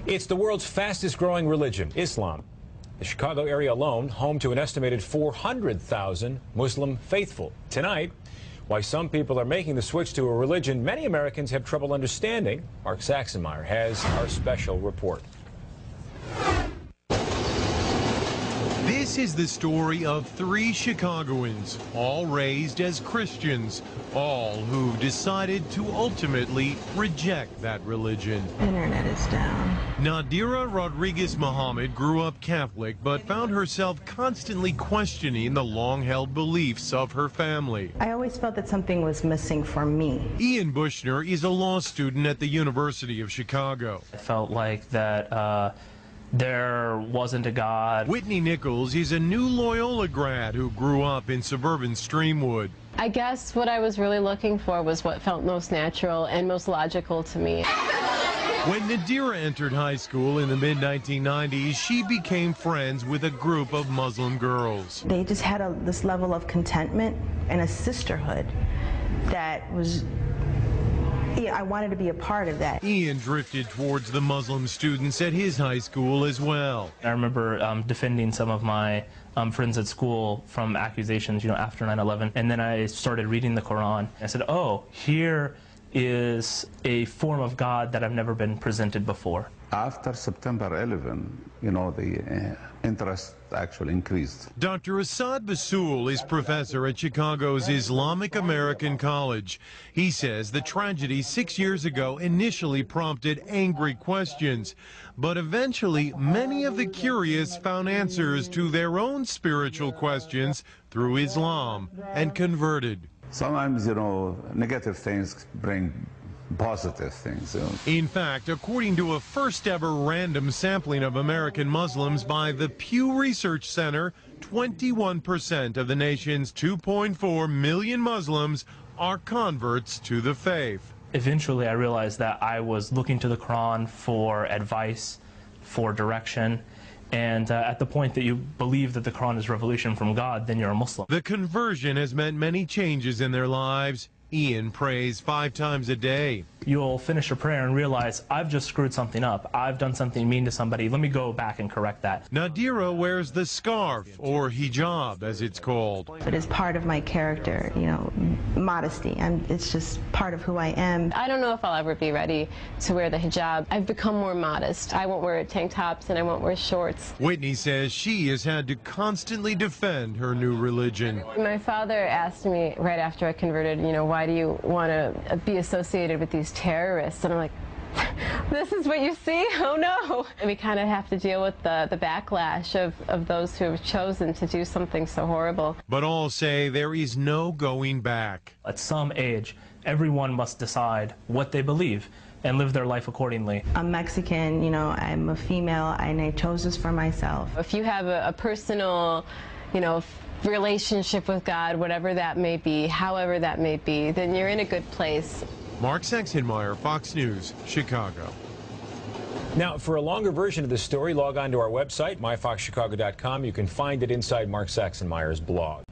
It's the world's fastest growing religion, Islam. The Chicago area alone, home to an estimated 400,000 Muslim faithful. Tonight, why some people are making the switch to a religion many Americans have trouble understanding. Mark Saxenmeyer has our special report. This is the story of 3 Chicagoans, all raised as Christians, all who decided to ultimately reject that religion. Internet is down. Nadira Rodriguez Muhammad grew up Catholic, but found herself constantly questioning the long-held beliefs of her family. I always felt that something was missing for me. Ian Bushner is a law student at the University of Chicago. I felt like that there wasn't a God. Whitney Nichols is a new Loyola grad who grew up in suburban Streamwood. I guess what I was really looking for was what felt most natural and most logical to me. When Nadira entered high school in the mid-1990s, she became friends with a group of Muslim girls. They just had this level of contentment and a sisterhood that was, I wanted to be a part of that. Ian drifted towards the Muslim students at his high school as well. I remember defending some of my friends at school from accusations, after 9/11. And then I started reading the Quran. I said, oh, here is a form of God that I've never been presented before. After September 11, the interest actually increased. Dr. Assad Basul is professor at Chicago's Islamic American College. He says the tragedy 6 years ago initially prompted angry questions, but eventually many of the curious found answers to their own spiritual questions through Islam and converted. Sometimes, negative things bring positive things. In fact, according to a first-ever random sampling of American Muslims by the Pew Research Center, 21% of the nation's 2.4 million Muslims are converts to the faith. Eventually, I realized that I was looking to the Quran for advice, for direction. And at the point that you believe that the Quran is revelation from God, then you're a Muslim. The conversion has meant many changes in their lives. Ian prays 5 times a day. You'll finish a prayer and realize, I've just screwed something up. I've done something mean to somebody. Let me go back and correct that. Nadira wears the scarf, or hijab as it's called. It is part of my character, modesty. It's just part of who I am. I don't know if I'll ever be ready to wear the hijab. I've become more modest. I won't wear tank tops and I won't wear shorts. Whitney says she has had to constantly defend her new religion. My father asked me right after I converted, why do you want to be associated with these terrorists? And I'm like, this is what you see? Oh no. And we kind of have to deal with the backlash of those who have chosen to do something so horrible. But all say there is no going back. At some age, everyone must decide what they believe and live their life accordingly. I'm Mexican, I'm a female, and I chose this for myself. If you have a personal, relationship with God, whatever that may be, however that may be, then you're in a good place. Mark Saxenmeyer, Fox News, Chicago. Now, for a longer version of this story, log on to our website, myfoxchicago.com. You can find it inside Mark Saxenmeyer's blog.